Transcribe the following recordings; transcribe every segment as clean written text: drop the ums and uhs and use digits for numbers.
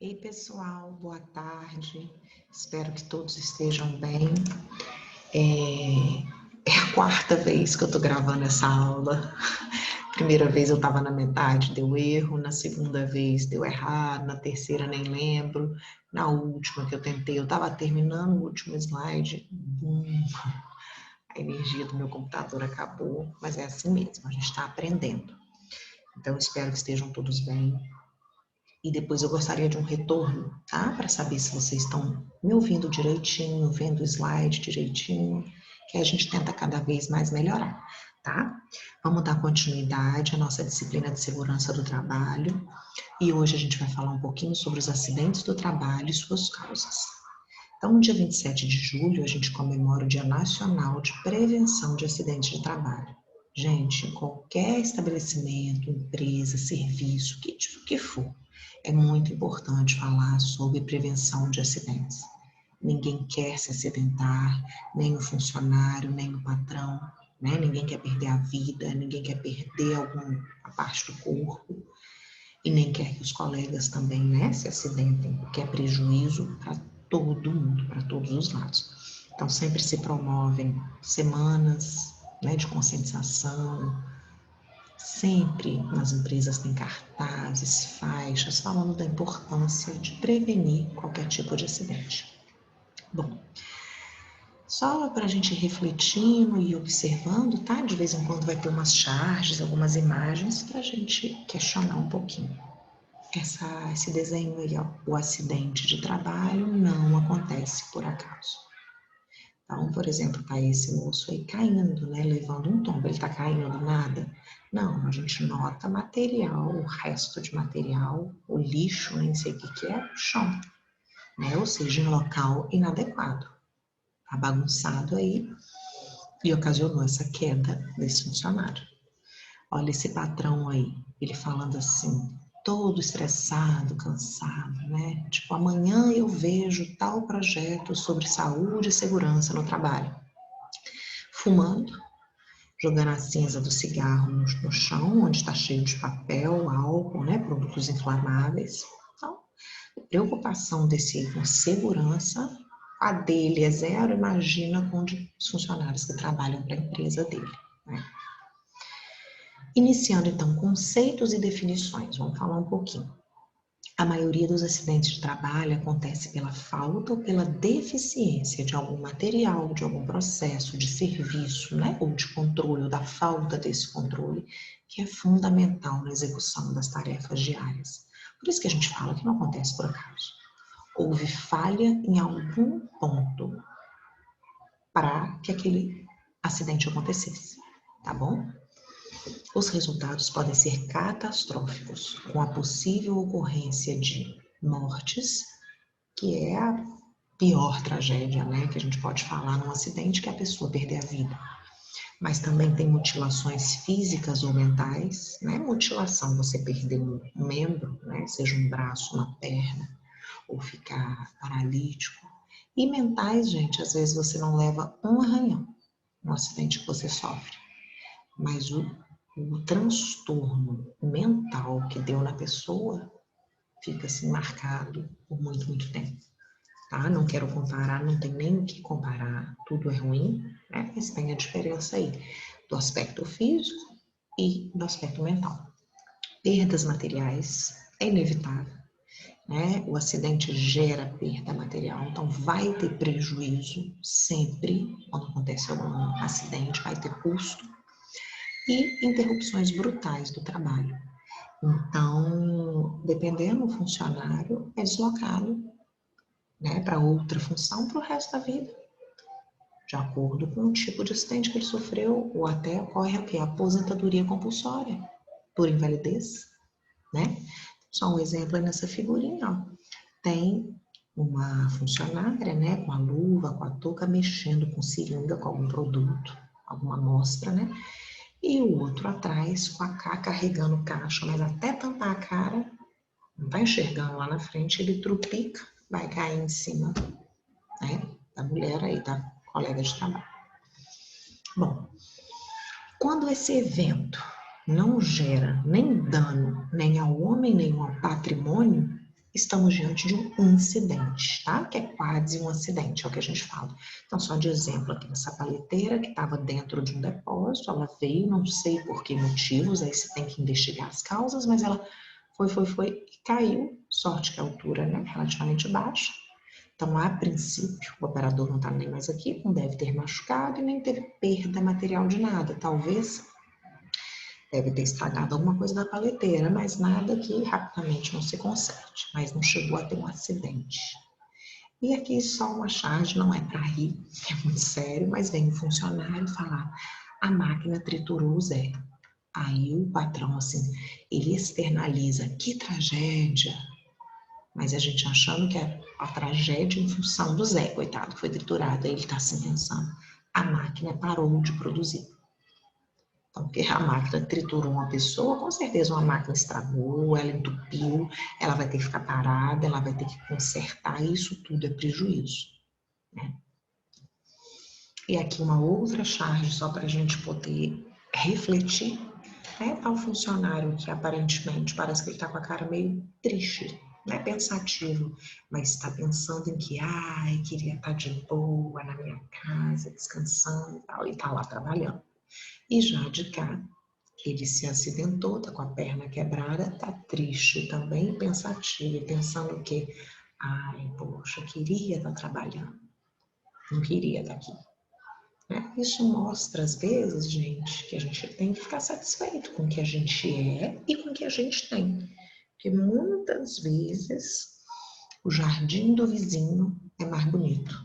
Ei, pessoal, boa tarde. Espero que todos estejam bem. É a quarta vez que eu tô gravando essa aula. Primeira vez eu estava na metade, deu erro. Na segunda vez deu errado. Na terceira nem lembro. Na última que eu tentei, eu estava terminando o último slide. A energia do meu computador acabou, mas é assim mesmo, a gente está aprendendo. Então, espero que estejam todos bem. E depois eu gostaria de um retorno, tá? Para saber se vocês estão me ouvindo direitinho, vendo o slide direitinho, que a gente tenta cada vez mais melhorar, tá? Vamos dar continuidade à nossa disciplina de segurança do trabalho. E hoje a gente vai falar um pouquinho sobre os acidentes do trabalho e suas causas. Então, no dia 27 de julho, a gente comemora o Dia Nacional de Prevenção de Acidentes de Trabalho. Gente, qualquer estabelecimento, empresa, serviço, que for, é muito importante falar sobre prevenção de acidentes. Ninguém quer se acidentar, nem o funcionário, nem o patrão, né? Ninguém quer perder a vida, ninguém quer perder alguma parte do corpo e nem quer que os colegas também, né, se acidentem, porque é prejuízo para todo mundo, para todos os lados. Então, sempre se promovem semanas, né, de conscientização. Sempre nas empresas tem cartazes, faixas, falando da importância de prevenir qualquer tipo de acidente. Bom, só para a gente ir refletindo e observando, tá? De vez em quando vai ter umas charges, algumas imagens para a gente questionar um pouquinho. Esse desenho aí, ó, o acidente de trabalho não acontece por acaso. Então, por exemplo, tá esse moço aí caindo, né, levando um tombo, ele tá caindo do nada? Não, a gente nota material, o resto de material, o lixo, nem sei o que é, o chão, né, ou seja, em local inadequado. Tá bagunçado aí e ocasionou essa queda desse funcionário. Olha esse patrão aí, ele falando assim, todo estressado, cansado, né? Tipo, amanhã eu vejo tal projeto sobre saúde e segurança no trabalho. Fumando, jogando a cinza do cigarro no chão, onde está cheio de papel, álcool, né? Produtos inflamáveis. Então, a preocupação desse com segurança, a dele é zero, imagina com os funcionários que trabalham para a empresa dele, né? Iniciando então conceitos e definições, vamos falar um pouquinho. A maioria dos acidentes de trabalho acontece pela falta ou pela deficiência de algum material, de algum processo de serviço, né? Ou de controle, ou da falta desse controle, que é fundamental na execução das tarefas diárias. Por isso que a gente fala que não acontece por acaso. Houve falha em algum ponto para que aquele acidente acontecesse, tá bom? Os resultados podem ser catastróficos, com a possível ocorrência de mortes, que é a pior tragédia, né, que a gente pode falar num acidente, que é a pessoa perder a vida. Mas também tem mutilações físicas ou mentais, né, mutilação, você perder um membro, né, seja um braço, uma perna, ou ficar paralítico. E mentais, gente, às vezes você não leva um arranhão no acidente que você sofre, mas o transtorno mental que deu na pessoa fica assim marcado por muito, muito tempo, tá? Não quero comparar, não tem nem o que comparar, tudo é ruim, né? Mas tem a diferença aí do aspecto físico e do aspecto mental. Perdas materiais é inevitável, né? O acidente gera perda material, então vai ter prejuízo sempre quando acontece algum acidente, vai ter custo e interrupções brutais do trabalho. Então, dependendo do funcionário, é deslocado, né, para outra função para o resto da vida, de acordo com o tipo de acidente que ele sofreu, ou até ocorre a aposentadoria compulsória por invalidez, né? Só um exemplo aí nessa figurinha, ó. Tem uma funcionária, né, com a luva, com a touca, mexendo com seringa, com algum produto, alguma amostra, né? E o outro atrás com a cá carregando caixa, mas até tampar a cara, não está enxergando lá na frente, ele trupica, vai cair em cima, né, da mulher aí, da colega de trabalho. Bom, quando esse evento não gera nem dano nem ao homem, nem ao patrimônio, estamos diante de um incidente, tá? Que é quase um acidente, é o que a gente fala. Então, só de exemplo aqui, essa paleteira que estava dentro de um depósito, ela veio, não sei por que motivos, aí você tem que investigar as causas, mas ela foi e caiu. Sorte que a altura, né, relativamente baixa. Então, a princípio, o operador não está nem mais aqui, não deve ter machucado e nem teve perda material de nada. Talvez deve ter estragado alguma coisa da paleteira, mas nada que rapidamente não se conserte. Mas não chegou a ter um acidente. E aqui só uma charge, não é para rir, é muito sério, mas vem um funcionário falar: a máquina triturou o Zé. Aí o patrão, assim, ele externaliza: que tragédia! Mas a gente achando que é a tragédia em função do Zé, coitado, que foi triturado. Aí ele está assim pensando: a máquina parou de produzir. Então, porque a máquina triturou uma pessoa, com certeza uma máquina estragou, ela entupiu, ela vai ter que ficar parada, ela vai ter que consertar, isso tudo é prejuízo, né? E aqui uma outra charge, só para a gente poder refletir, né? Tá o funcionário que aparentemente parece que ele está com a cara meio triste, né? Pensativo, mas está pensando em que, ai, queria estar de boa na minha casa, descansando e tal, e está lá trabalhando. E já de cá, ele se acidentou, tá com a perna quebrada, tá triste também, pensativo, e pensando que, ai, poxa, queria estar trabalhando, não queria estar aqui. Né? Isso mostra, às vezes, gente, que a gente tem que ficar satisfeito com o que a gente é e com o que a gente tem. Porque muitas vezes o jardim do vizinho é mais bonito.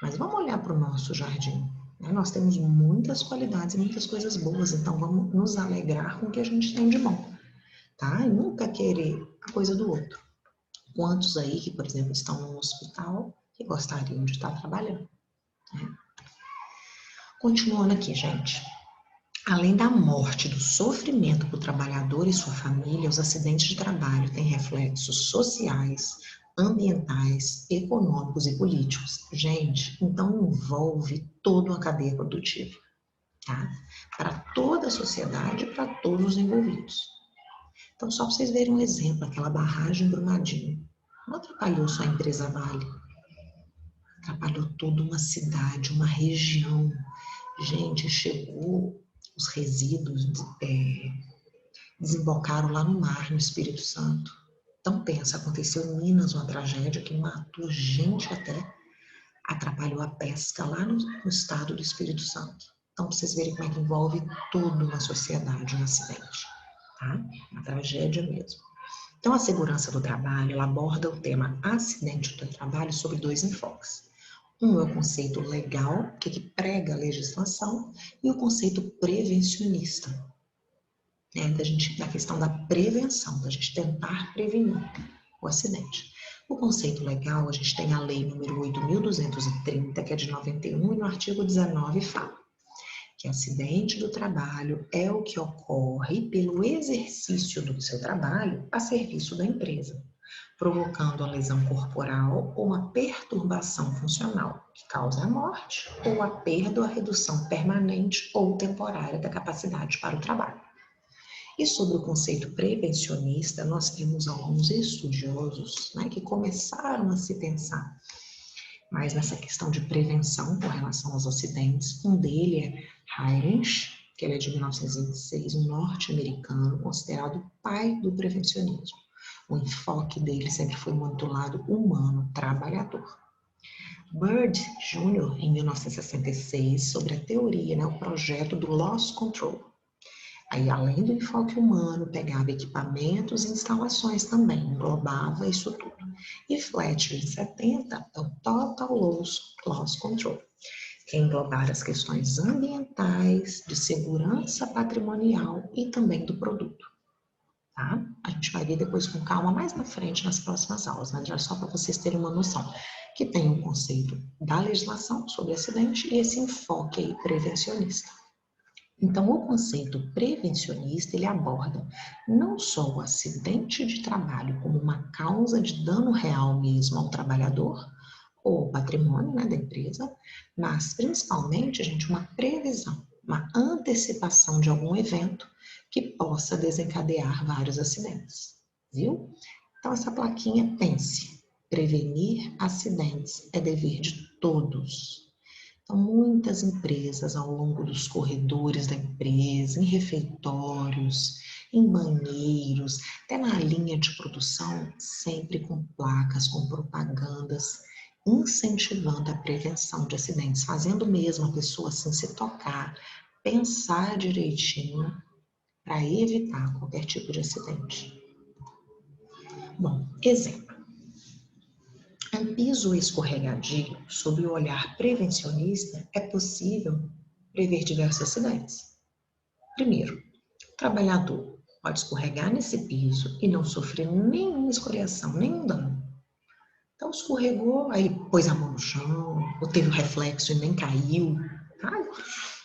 Mas vamos olhar para o nosso jardim. Né? Nós temos muitas qualidades e muitas coisas boas, então vamos nos alegrar com o que a gente tem de bom. Tá? E nunca querer a coisa do outro. Quantos aí que, por exemplo, estão no hospital e gostariam de estar trabalhando? Né? Continuando aqui, gente. Além da morte, do sofrimento para o trabalhador e sua família, os acidentes de trabalho têm reflexos sociais, ambientais, econômicos e políticos. Gente, então envolve toda uma cadeia produtiva, tá? Para toda a sociedade e para todos os envolvidos. Então, só para vocês verem um exemplo, aquela barragem Brumadinho. Não atrapalhou só a empresa Vale, atrapalhou toda uma cidade, uma região. Gente, chegou os resíduos, desembocaram lá no mar, no Espírito Santo. Então pensa, aconteceu em Minas uma tragédia que matou gente até, atrapalhou a pesca lá no estado do Espírito Santo. Então, pra vocês verem como é que envolve toda uma sociedade um acidente, tá? Uma tragédia mesmo. Então, a segurança do trabalho, ela aborda o tema acidente do trabalho sobre dois enfoques. Um é o conceito legal, que prega a legislação, e o conceito prevencionista, né, da questão da prevenção, da gente tentar prevenir o acidente. O conceito legal, a gente tem a lei número 8.230, que é de 91, e no artigo 19 fala que acidente do trabalho é o que ocorre pelo exercício do seu trabalho a serviço da empresa, provocando a lesão corporal ou uma perturbação funcional que causa a morte ou a perda ou a redução permanente ou temporária da capacidade para o trabalho. E sobre o conceito prevencionista, nós temos alguns estudiosos, né, que começaram a se pensar mais nessa questão de prevenção com relação aos acidentes. Um dele é Heinrich, que ele é de 1926, um norte-americano, considerado o pai do prevencionismo. O enfoque dele sempre foi muito lado humano, trabalhador. Bird Jr., em 1966, sobre a teoria, né, o projeto do Loss Control. Aí, além do enfoque humano, pegava equipamentos e instalações também, englobava isso tudo. E Fletcher, em 70, é o Total Loss Control, que englobar as questões ambientais, de segurança patrimonial e também do produto. Tá? A gente vai ver depois com calma mais na frente nas próximas aulas, mas já só para vocês terem uma noção, que tem um conceito da legislação sobre acidente e esse enfoque aí prevencionista. Então, o conceito prevencionista, ele aborda não só o acidente de trabalho como uma causa de dano real mesmo ao trabalhador ou ao patrimônio, né, da empresa, mas principalmente, gente, uma previsão, uma antecipação de algum evento que possa desencadear vários acidentes, viu? Então, essa plaquinha, pense, prevenir acidentes é dever de todos. Então, muitas empresas, ao longo dos corredores da empresa, em refeitórios, em banheiros, até na linha de produção, sempre com placas, com propagandas, incentivando a prevenção de acidentes, fazendo mesmo a pessoa assim se tocar, pensar direitinho para evitar qualquer tipo de acidente. Bom, exemplo. Um piso escorregadio, sob o olhar prevencionista, é possível prever diversos acidentes. Primeiro, o trabalhador pode escorregar nesse piso e não sofrer nenhuma escoriação, nenhum dano. Então, escorregou, aí pôs a mão no chão, ou teve um reflexo e nem caiu. Tá?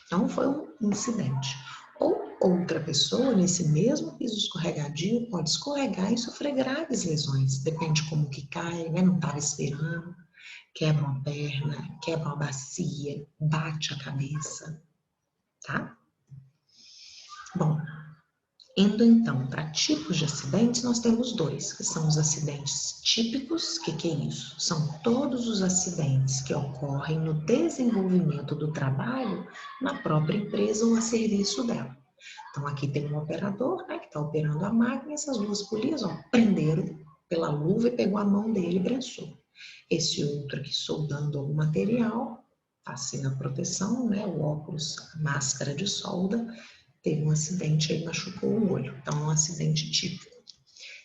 Então, foi um incidente. Ou outra pessoa, nesse mesmo piso escorregadio, pode escorregar e sofrer graves lesões. Depende de como que cai, né? Não estava esperando. Quebra uma perna, quebra uma bacia, bate a cabeça, tá? Bom, indo então para tipos de acidentes, nós temos dois, que são os acidentes típicos. O que é isso? São todos os acidentes que ocorrem no desenvolvimento do trabalho na própria empresa ou a serviço dela. Então, aqui tem um operador, né, que está operando a máquina, e essas duas polias, prenderam pela luva e pegou a mão dele e prensou. Esse outro aqui soldando algum material, tá sem a proteção, né, o óculos, a máscara de solda, teve um acidente e machucou o olho. Então, é um acidente típico.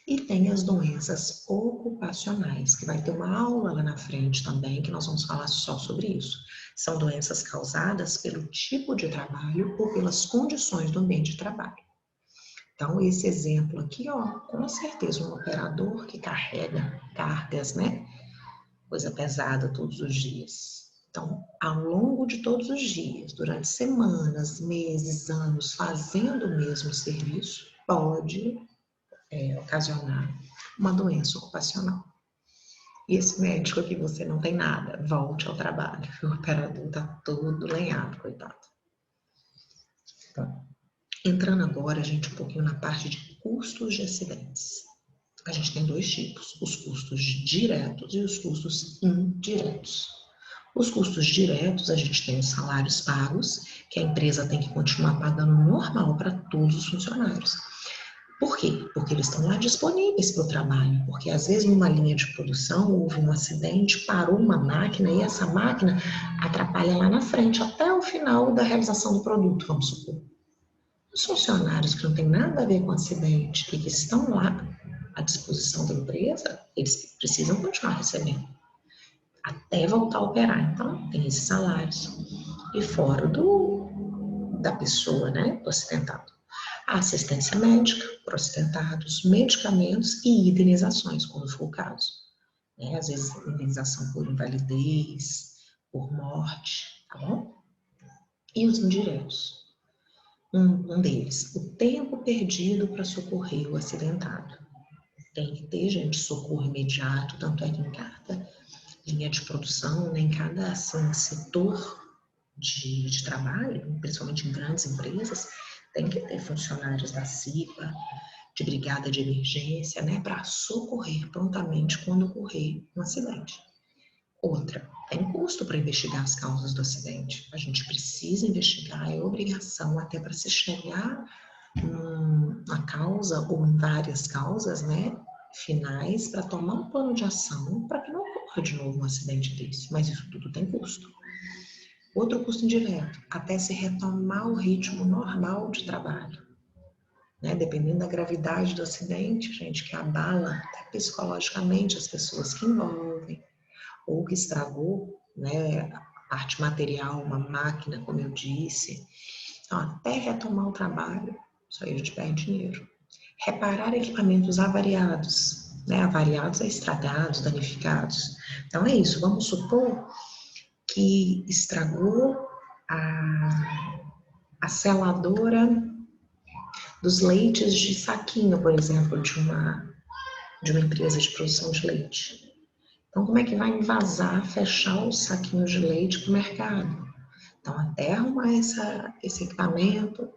E tem as doenças ocupacionais, que vai ter uma aula lá na frente também, que nós vamos falar só sobre isso. São doenças causadas pelo tipo de trabalho ou pelas condições do ambiente de trabalho. Então, esse exemplo aqui, ó, com certeza um operador que carrega cargas, né? Coisa pesada todos os dias. Então, ao longo de todos os dias, durante semanas, meses, anos, fazendo o mesmo serviço, pode ocasionar uma doença ocupacional. E esse médico aqui, você não tem nada, volte ao trabalho. O operador está todo lenhado, coitado. Bom, entrando agora, gente, um pouquinho na parte de custos de acidentes. A gente tem dois tipos, os custos diretos e os custos indiretos. Os custos diretos, a gente tem os salários pagos, que a empresa tem que continuar pagando normal para todos os funcionários. Por quê? Porque eles estão lá disponíveis para o trabalho, porque às vezes numa linha de produção houve um acidente, parou uma máquina e essa máquina atrapalha lá na frente, até o final da realização do produto, vamos supor. Os funcionários que não têm nada a ver com o acidente e que estão lá à disposição da empresa, eles precisam continuar recebendo até voltar a operar. Então, tem esses salários. E fora da pessoa, né, do acidentado. A assistência médica para acidentados, medicamentos e indenizações, quando for o caso. Né? Às vezes, indenização por invalidez, por morte, tá bom? E os indiretos. Um deles, o tempo perdido para socorrer o acidentado. Tem que ter, gente, socorro imediato, tanto é que em cada linha de produção, né, em cada assim, setor de trabalho, principalmente em grandes empresas, tem que ter funcionários da CIPA, de brigada de emergência, né, para socorrer prontamente quando ocorrer um acidente. Outra, tem custo para investigar as causas do acidente. A gente precisa investigar, é obrigação até para se chegar na causa ou em várias causas, né, finais, para tomar um plano de ação para que não ocorra de novo um acidente desse. Mas isso tudo tem custo. Outro custo indireto, até se retomar o ritmo normal de trabalho. Né? Dependendo da gravidade do acidente, gente, que abala até psicologicamente as pessoas que envolvem, ou que estragou, né, a parte material, uma máquina, como eu disse. Então, até retomar o trabalho, isso aí a gente perde dinheiro. Reparar equipamentos avariados, né, avariados é estragados, danificados. Então, é isso, vamos supor que estragou a seladora dos leites de saquinho, por exemplo, de uma empresa de produção de leite. Então, como é que vai envasar, fechar os saquinhos de leite para o mercado? Então, até arrumar esse equipamento,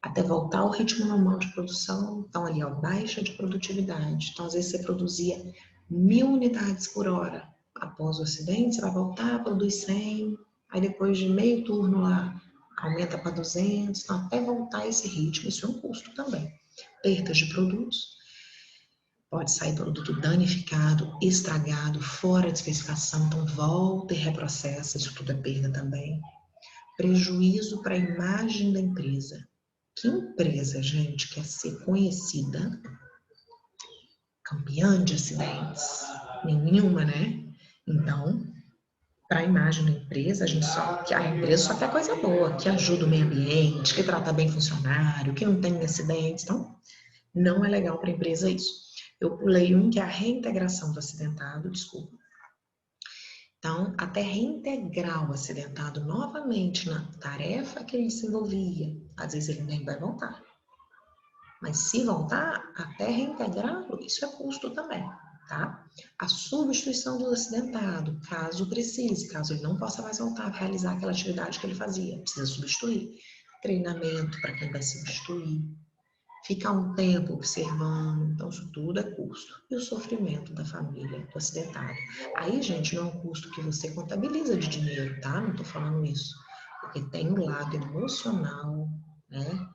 até voltar ao ritmo normal de produção. Então, ali, ó, baixa de produtividade. Então, às vezes, você produzia 1.000 unidades por hora. Após o acidente, você vai voltar, produz 100. Aí, depois de meio turno lá, aumenta para 200. Então, até voltar a esse ritmo, isso é um custo também. Perdas de produtos. Pode sair produto danificado, estragado, fora de especificação. Então, volta e reprocessa. Isso tudo é perda também. Prejuízo para a imagem da empresa. Que empresa, gente, quer ser conhecida, campeã de acidentes? Nenhuma, né? Então, para a imagem da empresa, que a empresa só quer coisa boa, que ajuda o meio ambiente, que trata bem funcionário, que não tem acidentes. Então, não é legal para a empresa isso. Eu pulei um que é a reintegração do acidentado, desculpa. Então, até reintegrar o acidentado novamente na tarefa que ele desenvolvia, às vezes ele nem vai voltar. Mas se voltar, até reintegrá-lo, isso é custo também, tá? A substituição do acidentado, caso precise, caso ele não possa mais voltar a realizar aquela atividade que ele fazia, precisa substituir. Treinamento para quem vai substituir. Ficar um tempo observando, então isso tudo é custo. E o sofrimento da família, do acidentado. Aí, gente, não é um custo que você contabiliza de dinheiro, tá? Não tô falando isso. Porque tem o lado emocional, né?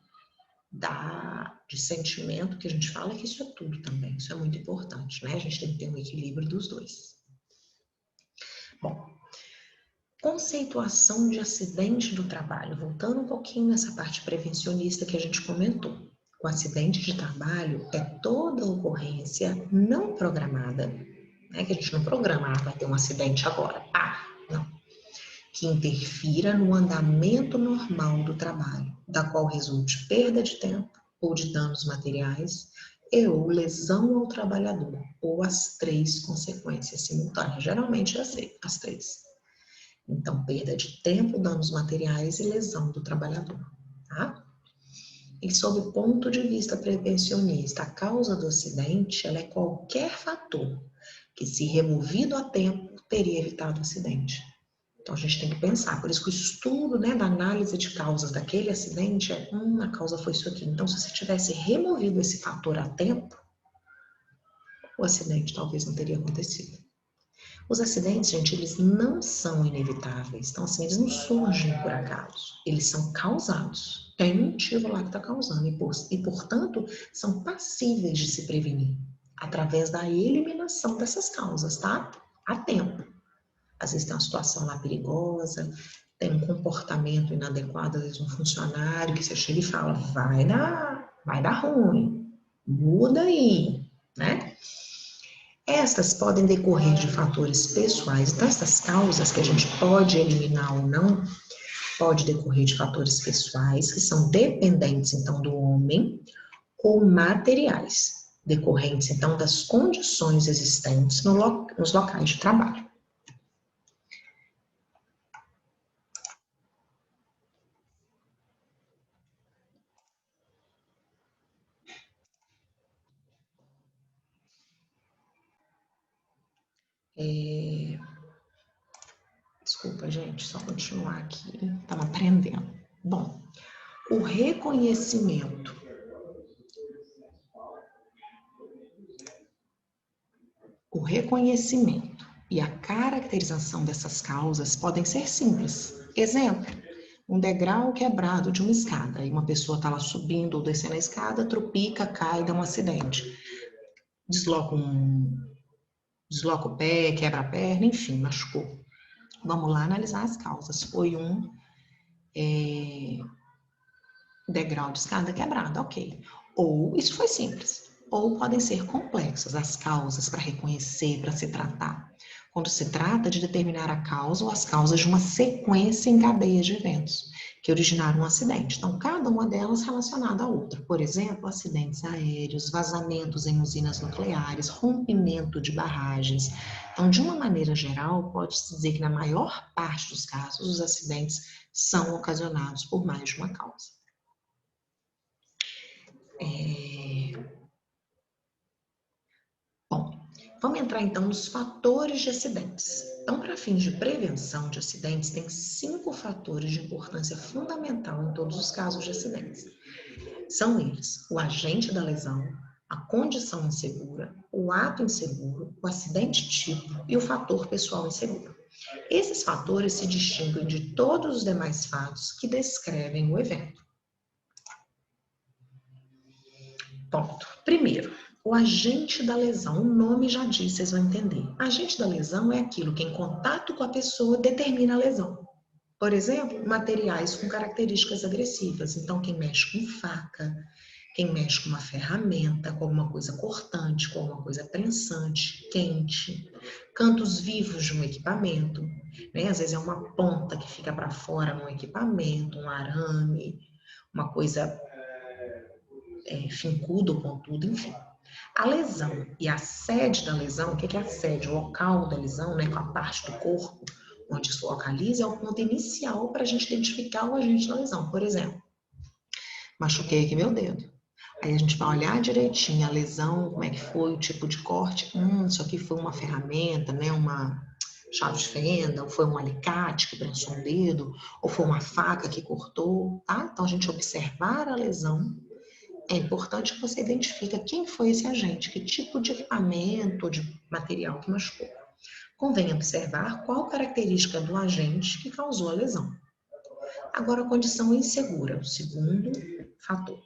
De sentimento, que a gente fala que isso é tudo também, isso é muito importante, né? A gente tem que ter um equilíbrio dos dois. Bom, conceituação de acidente do trabalho, voltando um pouquinho nessa parte prevencionista que a gente comentou. O acidente de trabalho é toda ocorrência não programada, né? Que a gente não programa, vai ter um acidente agora, não. Que interfira no andamento normal do trabalho, da qual resulte perda de tempo ou de danos materiais ou lesão ao trabalhador, ou as três consequências simultâneas. Geralmente é as três. Então, perda de tempo, danos materiais e lesão do trabalhador, tá? E sob o ponto de vista prevencionista, a causa do acidente, ela é qualquer fator que, se removido a tempo, teria evitado o acidente. Então, a gente tem que pensar. Por isso que o estudo, né, da análise de causas daquele acidente a causa foi isso aqui. Então, se você tivesse removido esse fator a tempo, o acidente talvez não teria acontecido. Os acidentes, gente, eles não são inevitáveis. Então, assim, eles não surgem por acaso. Eles são causados. Tem um motivo lá que está causando. E, portanto, são passíveis de se prevenir através da eliminação dessas causas, tá? A tempo. Às vezes tem uma situação lá perigosa, tem um comportamento inadequado, às vezes um funcionário que você chega e fala, vai dar ruim, muda aí, né? Estas podem decorrer de fatores pessoais, dessas causas que a gente pode eliminar ou não, pode decorrer de fatores pessoais, que são dependentes, então, do homem, ou materiais, decorrentes, então, das condições existentes nos locais de trabalho. Desculpa, gente, só continuar aqui, estava aprendendo. Bom, o reconhecimento. O reconhecimento e a caracterização dessas causas podem ser simples. Exemplo, um degrau quebrado de uma escada e uma pessoa está lá subindo ou descendo a escada, tropica, cai, dá um acidente. Desloca o pé, quebra a perna, enfim, machucou. Vamos lá analisar as causas. Foi um degrau de escada quebrado, ok. Ou isso foi simples. Ou podem ser complexas as causas para reconhecer, para se tratar. Quando se trata de determinar a causa ou as causas de uma sequência em cadeia de eventos que originaram um acidente. Então, cada uma delas relacionada à outra. Por exemplo, acidentes aéreos, vazamentos em usinas nucleares, rompimento de barragens. Então, de uma maneira geral, pode-se dizer que na maior parte dos casos, os acidentes são ocasionados por mais de uma causa. Bom, Vamos entrar então nos fatores de acidentes. Então, para fins de prevenção de acidentes, tem 5 fatores de importância fundamental em todos os casos de acidentes. São eles: o agente da lesão, a condição insegura, o ato inseguro, o acidente tipo e o fator pessoal inseguro. Esses fatores se distinguem de todos os demais fatos que descrevem o evento. Ponto. Primeiro, o agente da lesão. O nome já diz, vocês vão entender. Agente da lesão é aquilo que, em contato com a pessoa, determina a lesão. Por exemplo, materiais com características agressivas. Então, quem mexe com faca, quem mexe com uma ferramenta, com alguma coisa cortante, com alguma coisa prensante, quente, cantos vivos de um equipamento, né? Às vezes é uma ponta que fica para fora num equipamento, um arame, uma coisa fincuda ou pontuda, enfim. A lesão e a sede da lesão, o que é a sede? O local da lesão, né, com a parte do corpo onde se localiza, é o ponto inicial para a gente identificar o agente da lesão. Por exemplo, machuquei aqui meu dedo. Aí a gente vai olhar direitinho a lesão, como é que foi, o tipo de corte. Isso aqui foi uma ferramenta, né, uma chave de fenda, ou foi um alicate que prensou um dedo, ou foi uma faca que cortou, tá? Então a gente observar a lesão. É importante que você identifique quem foi esse agente, que tipo de equipamento ou de material que machucou. Convém observar qual característica do agente que causou a lesão. Agora, a condição insegura, o segundo fator.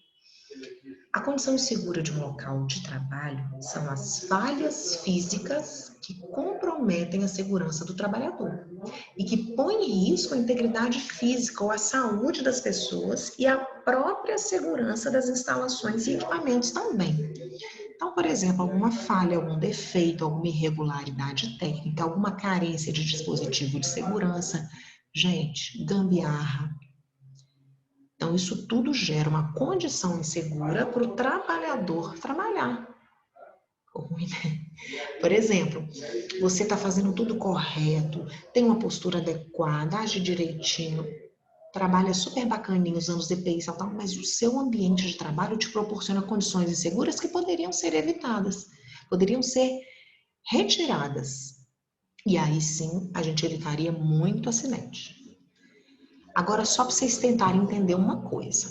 A condição insegura de um local de trabalho são as falhas físicas que comprometem a segurança do trabalhador e que põem em risco a integridade física ou a saúde das pessoas e a própria segurança das instalações e equipamentos também. Então, por exemplo, alguma falha, algum defeito, alguma irregularidade técnica, alguma carência de dispositivo de segurança, gente, gambiarra. Então, isso tudo gera uma condição insegura para o trabalhador trabalhar. Por exemplo, você está fazendo tudo correto, tem uma postura adequada, age direitinho, trabalha super bacaninho usando os EPIs e tal, mas o seu ambiente de trabalho te proporciona condições inseguras que poderiam ser evitadas, poderiam ser retiradas. E aí sim, a gente evitaria muito acidente. Agora, só para vocês tentarem entender uma coisa,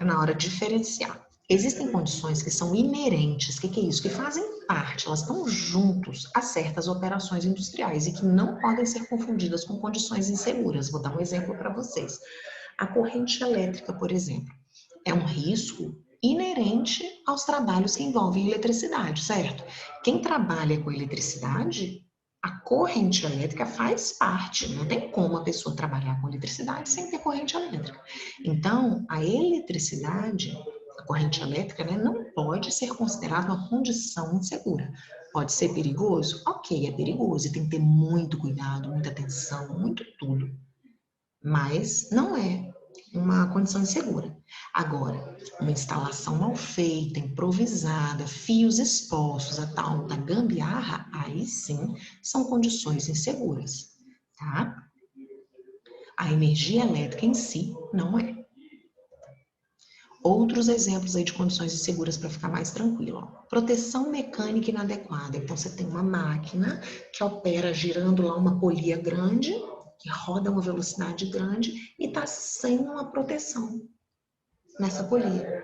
na hora de diferenciar. Existem condições que são inerentes, o que é isso? Que fazem parte, elas estão juntos a certas operações industriais e que não podem ser confundidas com condições inseguras. Vou dar um exemplo para vocês. A corrente elétrica, por exemplo, é um risco inerente aos trabalhos que envolvem eletricidade, certo? Quem trabalha com eletricidade, a corrente elétrica faz parte, não tem como a pessoa trabalhar com eletricidade sem ter corrente elétrica. Então, a eletricidade, a corrente elétrica, né, não pode ser considerada uma condição insegura. Pode ser perigoso? Ok, é perigoso e tem que ter muito cuidado, muita atenção, muito tudo. Mas não é uma condição insegura. Agora, uma instalação mal feita, improvisada, fios expostos, a tal da gambiarra, aí sim são condições inseguras, tá? A energia elétrica em si não é. Outros exemplos aí de condições inseguras para ficar mais tranquilo. Ó. Proteção mecânica inadequada. Então, você tem uma máquina que opera girando lá uma polia grande, que roda a uma velocidade grande e está sem uma proteção nessa polia.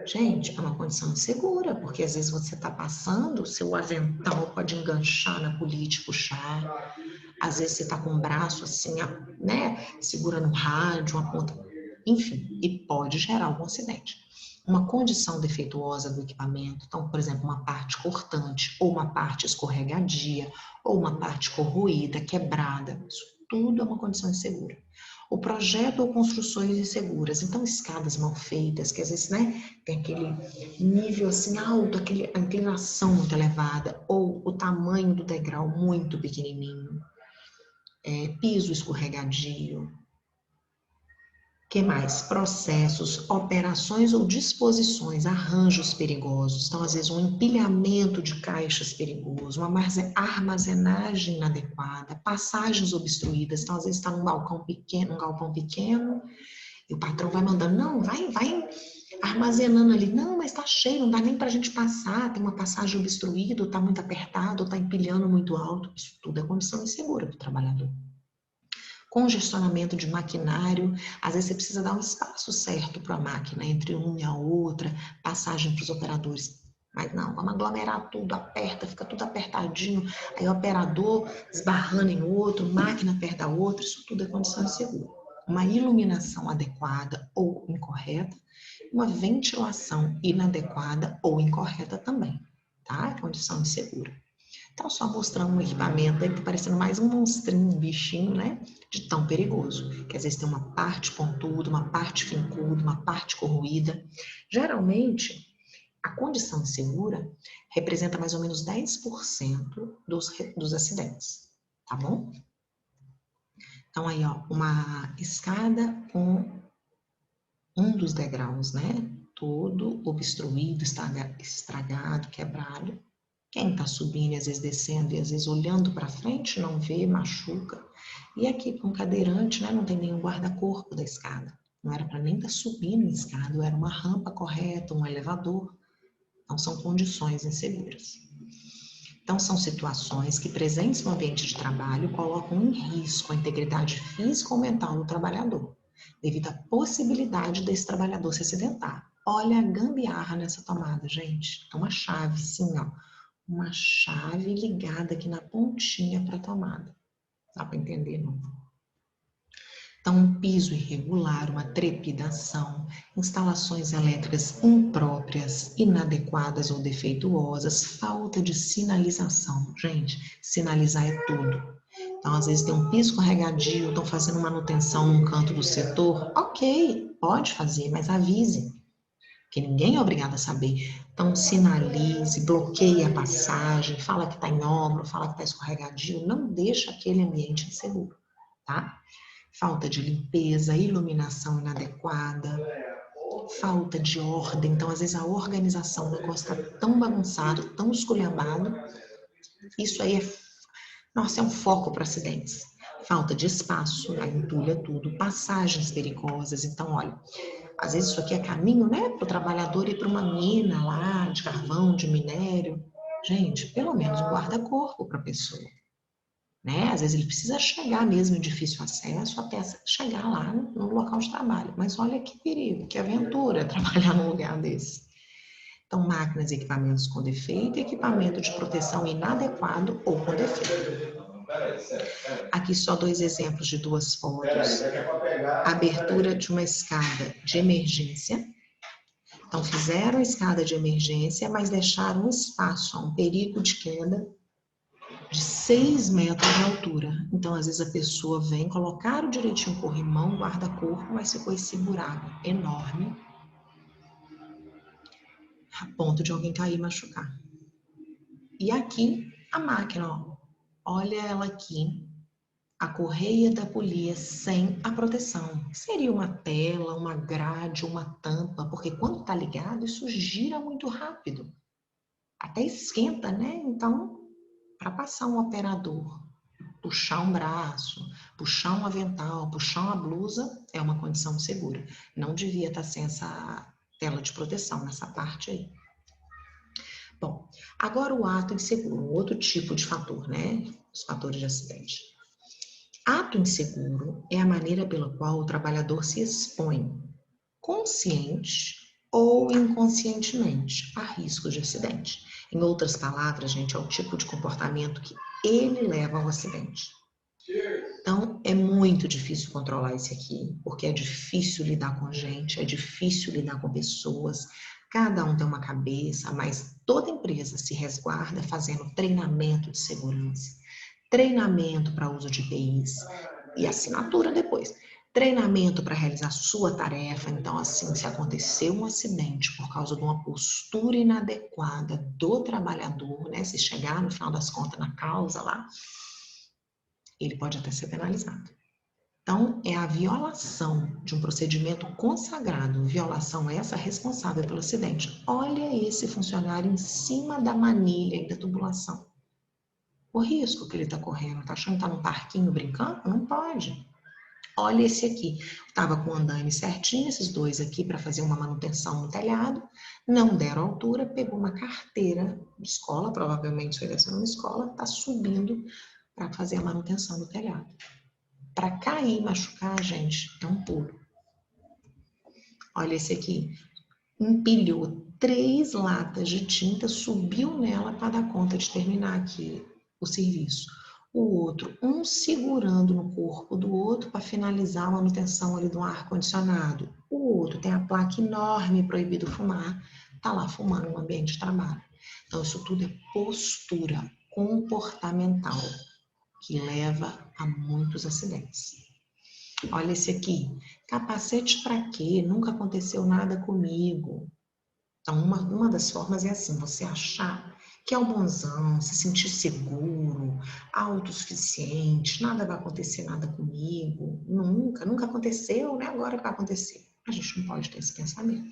Gente, é uma condição insegura, porque às vezes você está passando, seu avental pode enganchar na polia e te puxar. Às vezes você está com o braço assim, né, segurando o rádio, uma ponta, enfim, e pode gerar algum acidente. Uma condição defeituosa do equipamento, então, por exemplo, uma parte cortante, ou uma parte escorregadia, ou uma parte corroída, quebrada, isso tudo é uma condição insegura. O projeto ou construções inseguras, então escadas mal feitas, que às vezes, né, tem aquele nível assim alto, a inclinação muito elevada, ou o tamanho do degrau muito pequenininho, piso escorregadio. Que mais? Processos, operações ou disposições, arranjos perigosos. Então, às vezes, um empilhamento de caixas perigoso, uma armazenagem inadequada, passagens obstruídas. Então, às vezes, está num galpão pequeno, e o patrão vai mandando, não, vai armazenando ali. Não, mas está cheio, não dá nem para a gente passar, tem uma passagem obstruída, está muito apertado, está empilhando muito alto. Isso tudo é condição insegura para o trabalhador. Congestionamento de maquinário, às vezes você precisa dar um espaço certo para a máquina, entre uma e a outra, passagem para os operadores. Mas não, vamos aglomerar tudo, aperta, fica tudo apertadinho, aí o operador esbarrando em outro, máquina perto da outra, isso tudo é condição insegura. Uma iluminação adequada ou incorreta, uma ventilação inadequada ou incorreta também, tá? Condição insegura. Então, só mostrando um equipamento aí que tá parecendo mais um monstrinho, um bichinho, né? De tão perigoso. Que às vezes tem uma parte pontuda, uma parte fincuda, uma parte corroída. Geralmente, a condição insegura representa mais ou menos 10% dos acidentes, tá bom? Então, aí, ó, uma escada com um dos degraus, né? Todo obstruído, estragado, quebrado. Quem está subindo e às vezes descendo e às vezes olhando para frente não vê, machuca. E aqui com cadeirante, né, não tem nenhum guarda-corpo da escada. Não era para nem estar subindo a escada, era uma rampa correta, um elevador. Então são condições inseguras. Então são situações que presentes no ambiente de trabalho colocam em risco a integridade física ou mental do trabalhador, devido à possibilidade desse trabalhador se acidentar. Olha a gambiarra nessa tomada, gente. É uma chave, sim, ó. Uma chave ligada aqui na pontinha para a tomada. Dá para entender, não? Então, um piso irregular, uma trepidação, instalações elétricas impróprias, inadequadas ou defeituosas, falta de sinalização. Gente, sinalizar é tudo. Então, às vezes tem um piso escorregadio, estão fazendo manutenção num canto do setor. Ok, pode fazer, mas avise. Que ninguém é obrigado a saber. Então, sinalize, bloqueie a passagem, fala que está em obra, fala que está escorregadio, não deixa aquele ambiente inseguro, tá? Falta de limpeza, iluminação inadequada, falta de ordem. Então, às vezes, a organização, o negócio está tão bagunçado, tão esculhambado, isso aí nossa, é um foco para acidentes. Falta de espaço, aí entulha tudo, passagens perigosas. Então, olha, às vezes isso aqui é caminho, né, para o trabalhador ir para uma mina lá, de carvão, de minério. Gente, pelo menos um guarda-corpo para a pessoa. Né? Às vezes ele precisa chegar mesmo em difícil acesso até chegar lá no local de trabalho. Mas olha que perigo, que aventura trabalhar num lugar desse. Então, máquinas e equipamentos com defeito, equipamento de proteção inadequado ou com defeito. Aqui só 2 exemplos de 2 fotos. Abertura de uma escada de emergência. Então, fizeram a escada de emergência, mas deixaram um espaço, um perigo de queda de 6 metros de altura. Então, às vezes a pessoa vem, colocaram direitinho o corrimão, guarda-corpo, mas ficou esse buraco enorme, a ponto de alguém cair e machucar. E aqui, a máquina, ó. Olha ela aqui, a correia da polia sem a proteção. Seria uma tela, uma grade, uma tampa, porque quando está ligado, isso gira muito rápido. Até esquenta, né? Então, para passar um operador, puxar um braço, puxar um avental, puxar uma blusa, é uma condição segura. Não devia estar sem essa tela de proteção nessa parte aí. Bom, agora o ato inseguro, outro tipo de fator, né? Os fatores de acidente. Ato inseguro é a maneira pela qual o trabalhador se expõe, consciente ou inconscientemente, a risco de acidente. Em outras palavras, gente, é o tipo de comportamento que ele leva ao acidente. Então, é muito difícil controlar isso aqui, porque é difícil lidar com gente, é difícil lidar com pessoas, cada um tem uma cabeça, mas toda empresa se resguarda fazendo treinamento de segurança, treinamento para uso de EPIs e assinatura depois. Treinamento para realizar sua tarefa. Então, assim, se acontecer um acidente por causa de uma postura inadequada do trabalhador, né? Se chegar no final das contas na causa lá, ele pode até ser penalizado. Então, é a violação de um procedimento consagrado, violação essa responsável pelo acidente. Olha esse funcionário em cima da manilha e da tubulação. O risco que ele está correndo, está achando que está num parquinho brincando? Não pode. Olha esse aqui, estava com o andaime certinho, esses dois aqui para fazer uma manutenção no telhado, não deram altura, pegou uma carteira de escola, provavelmente foi dessa numa escola, está subindo para fazer a manutenção do telhado. Para cair e machucar, gente, é um pulo. Olha esse aqui, empilhou 3 latas de tinta, subiu nela para dar conta de terminar aqui o serviço. O outro, um segurando no corpo do outro para finalizar a manutenção ali do ar-condicionado. O outro tem a placa enorme, proibido fumar, está lá fumando no ambiente de trabalho. Então, isso tudo é postura comportamental, que leva a muitos acidentes. Olha esse aqui, capacete para quê? Nunca aconteceu nada comigo. Então, uma das formas é assim, você achar que é o bonzão, se sentir seguro, autossuficiente, nada vai acontecer nada comigo, nunca aconteceu, né? Agora que vai acontecer. A gente não pode ter esse pensamento.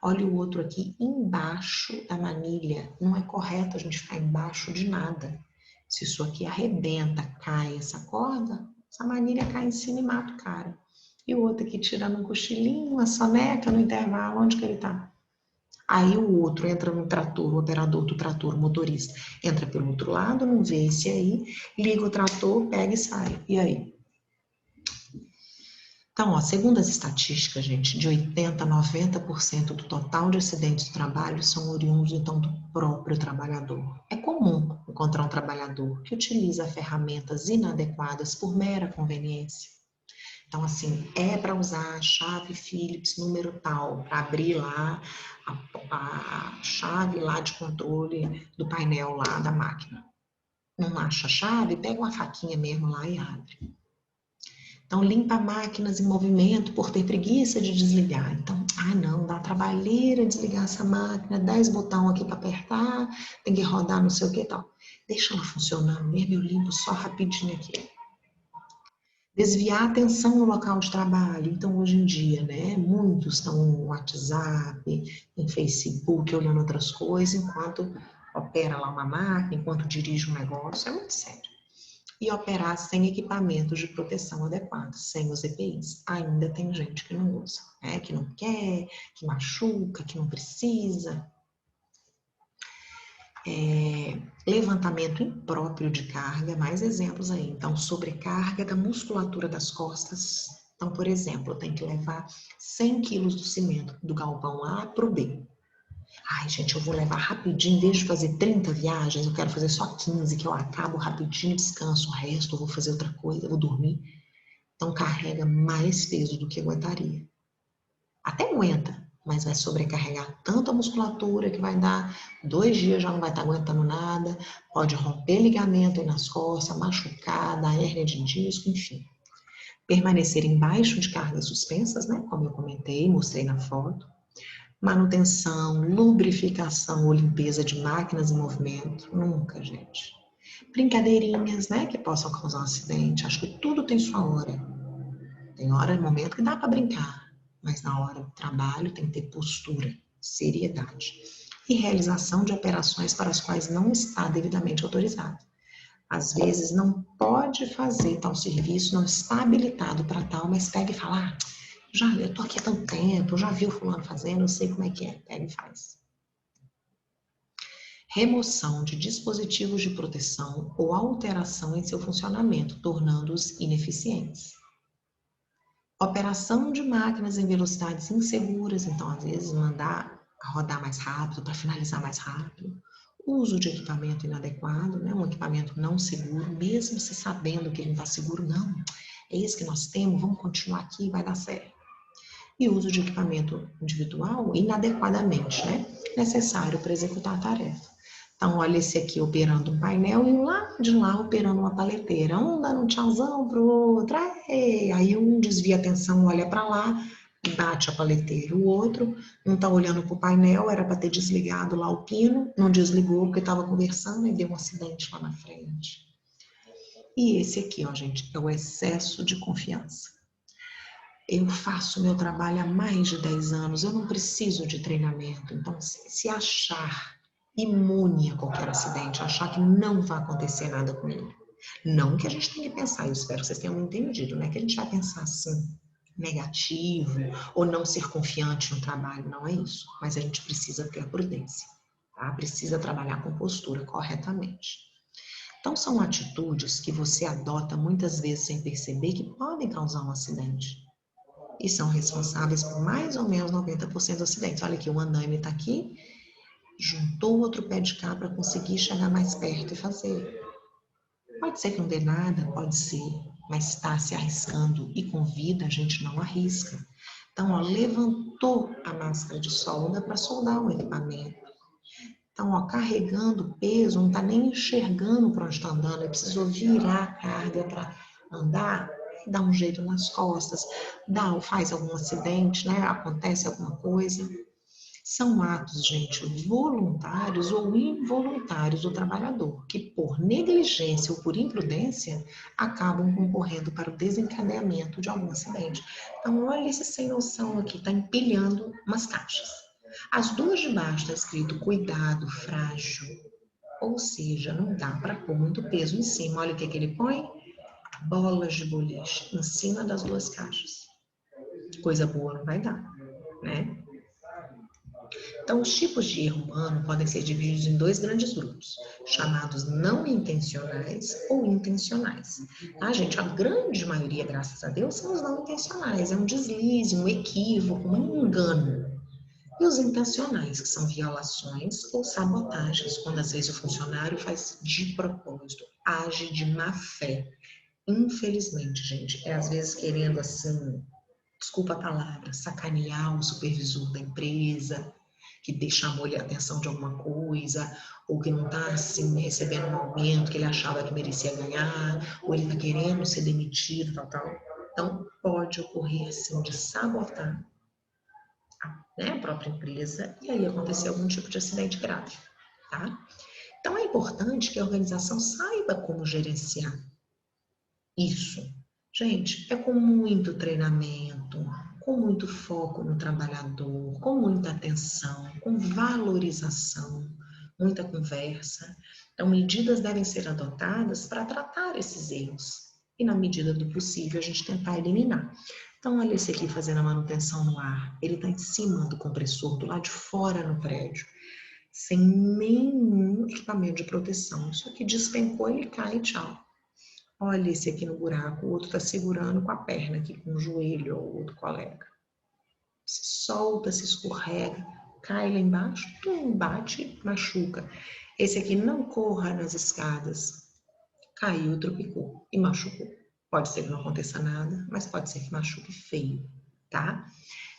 Olha o outro aqui, embaixo da manilha. Não é correto a gente ficar embaixo de nada. Se isso aqui arrebenta, cai essa corda, essa manilha cai em cima e mata o cara. E o outro aqui tirando um cochilinho, uma soneca no intervalo, onde que ele tá? Aí o outro entra no trator, o operador do trator, o motorista, entra pelo outro lado, não vê esse aí, liga o trator, pega e sai. E aí? Então, ó, segundo as estatísticas, gente, de 80% a 90% do total de acidentes de trabalho são oriundos, então, do próprio trabalhador. É comum encontrar um trabalhador que utiliza ferramentas inadequadas por mera conveniência. Então, assim, é para usar a chave Phillips número tal, para abrir lá a chave lá de controle do painel lá da máquina. Não acha a chave? Pega uma faquinha mesmo lá e abre. Então, limpa máquinas em movimento por ter preguiça de desligar. Então, não, dá trabalheira desligar essa máquina, 10 botões aqui para apertar, tem que rodar não sei o que e tal. Deixa ela funcionando mesmo, eu limpo só rapidinho aqui. Desviar a atenção no local de trabalho. Então, hoje em dia, né, muitos estão no WhatsApp, em Facebook, olhando outras coisas, enquanto opera lá uma máquina, enquanto dirige um negócio, é muito sério. E operar sem equipamentos de proteção adequados, sem os EPIs. Ainda tem gente que não usa, né, que não quer, que machuca, que não precisa. Levantamento impróprio de carga, mais exemplos aí. Então, sobrecarga da musculatura das costas. Então, por exemplo, eu tenho que levar 100 quilos do cimento do galpão A para o B. Ai, gente, eu vou levar rapidinho, em vez de fazer 30 viagens, eu quero fazer só 15, que eu acabo rapidinho, descanso, o resto eu vou fazer outra coisa, eu vou dormir. Então, carrega mais peso do que aguentaria. Até aguenta, mas vai sobrecarregar tanto a musculatura que vai dar 2 dias já não vai estar aguentando nada, pode romper ligamento aí nas costas, machucar, dar hérnia de disco, enfim. Permanecer embaixo de cargas suspensas, né? Como eu comentei, mostrei na foto. Manutenção, lubrificação ou limpeza de máquinas em movimento, nunca, gente. Brincadeirinhas, né? Que possam causar um acidente, acho que tudo tem sua hora. Tem hora, momento que dá para brincar. Mas na hora do trabalho tem que ter postura, seriedade e realização de operações para as quais não está devidamente autorizado. Às vezes não pode fazer tal serviço, não está habilitado para tal, mas pega e fala, eu estou aqui há tanto tempo, eu já vi o fulano fazendo, eu sei como é que é, pega e faz. Remoção de dispositivos de proteção ou alteração em seu funcionamento, tornando-os ineficientes. Operação de máquinas em velocidades inseguras, então às vezes mandar rodar mais rápido para finalizar mais rápido. Uso de equipamento inadequado, né? Um equipamento não seguro, mesmo se sabendo que ele não está seguro, não. É isso que nós temos, vamos continuar aqui, vai dar certo. E uso de equipamento individual inadequadamente, né? Necessário para executar a tarefa. Então, olha esse aqui operando um painel e lá de lá operando uma paleteira. Um dando um tchauzão pro outro. Aí um desvia a atenção, olha para lá, bate a paleteira. O outro não está olhando pro painel, era para ter desligado lá o pino, não desligou porque estava conversando e deu um acidente lá na frente. E esse aqui, ó, gente, é o excesso de confiança. Eu faço meu trabalho há mais de 10 anos, eu não preciso de treinamento. Então, se achar imune a qualquer acidente, achar que não vai acontecer nada comigo, Não que a gente tenha que pensar, eu espero que vocês tenham entendido, não é que a gente vai pensar assim, negativo, ou não ser confiante no trabalho, não é isso. Mas a gente precisa ter a prudência, tá? Precisa trabalhar com postura corretamente. Então, são atitudes que você adota muitas vezes sem perceber que podem causar um acidente. E são responsáveis por mais ou menos 90% dos acidentes. Olha aqui, o andaime está aqui, juntou o outro pé de cá para conseguir chegar mais perto e fazer. Pode ser que não dê nada, pode ser, mas está se arriscando e com vida a gente não arrisca. Então, ó, levantou a máscara de solda para soldar o equipamento. Então, ó, carregando peso, não está nem enxergando para onde está andando, ele precisou virar a carga para andar, dá um jeito nas costas, faz algum acidente, né? Acontece alguma coisa. São atos, gente, voluntários ou involuntários do trabalhador, que por negligência ou por imprudência acabam concorrendo para o desencadeamento de algum acidente. Então, olha esse sem noção aqui, está empilhando umas caixas. As duas de baixo está escrito cuidado, frágil, ou seja, não dá para pôr muito peso em cima. Olha o que ele põe: bolas de boliche em cima das duas caixas. Coisa boa não vai dar, né? Então, os tipos de erro humano podem ser divididos em dois grandes grupos, chamados não intencionais ou intencionais. Tá, gente? A grande maioria, graças a Deus, são os não intencionais. É um deslize, um equívoco, um engano. E os intencionais, que são violações ou sabotagens, quando às vezes o funcionário faz de propósito, age de má fé. Infelizmente, gente, é às vezes querendo assim, desculpa a palavra, sacanear o supervisor da empresa, que chamou ele a atenção de alguma coisa, ou que não está assim, recebendo um aumento que ele achava que merecia ganhar, ou ele está querendo ser demitido, tal. Então, pode ocorrer assim de sabotar, né, a própria empresa e aí acontecer algum tipo de acidente grave, tá? Então, é importante que a organização saiba como gerenciar isso. Gente, é com muito treinamento, com muito foco no trabalhador, com muita atenção, com valorização, muita conversa. Então, medidas devem ser adotadas para tratar esses erros e, na medida do possível, a gente tentar eliminar. Então, olha esse aqui fazendo a manutenção no ar. Ele está em cima do compressor, do lado de fora no prédio, sem nenhum equipamento de proteção. Isso aqui despencou, ele cai e tchau. Olha esse aqui no buraco, o outro está segurando com a perna aqui, com o joelho, ou o outro colega. Se solta, se escorrega, cai lá embaixo, bate, machuca. Esse aqui não corra nas escadas. Caiu, tropicou e machucou. Pode ser que não aconteça nada, mas pode ser que machuque feio, tá?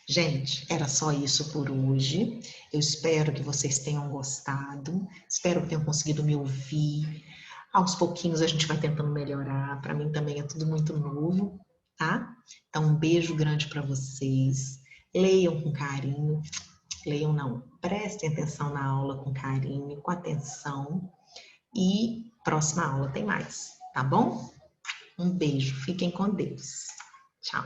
Gente, era só isso por hoje. Eu espero que vocês tenham gostado. Espero que tenham conseguido me ouvir. Aos pouquinhos a gente vai tentando melhorar. Para mim também é tudo muito novo, tá? Então, um beijo grande para vocês. Leiam com carinho. Leiam não, prestem atenção na aula com carinho, com atenção. E próxima aula tem mais, tá bom? Um beijo. Fiquem com Deus. Tchau.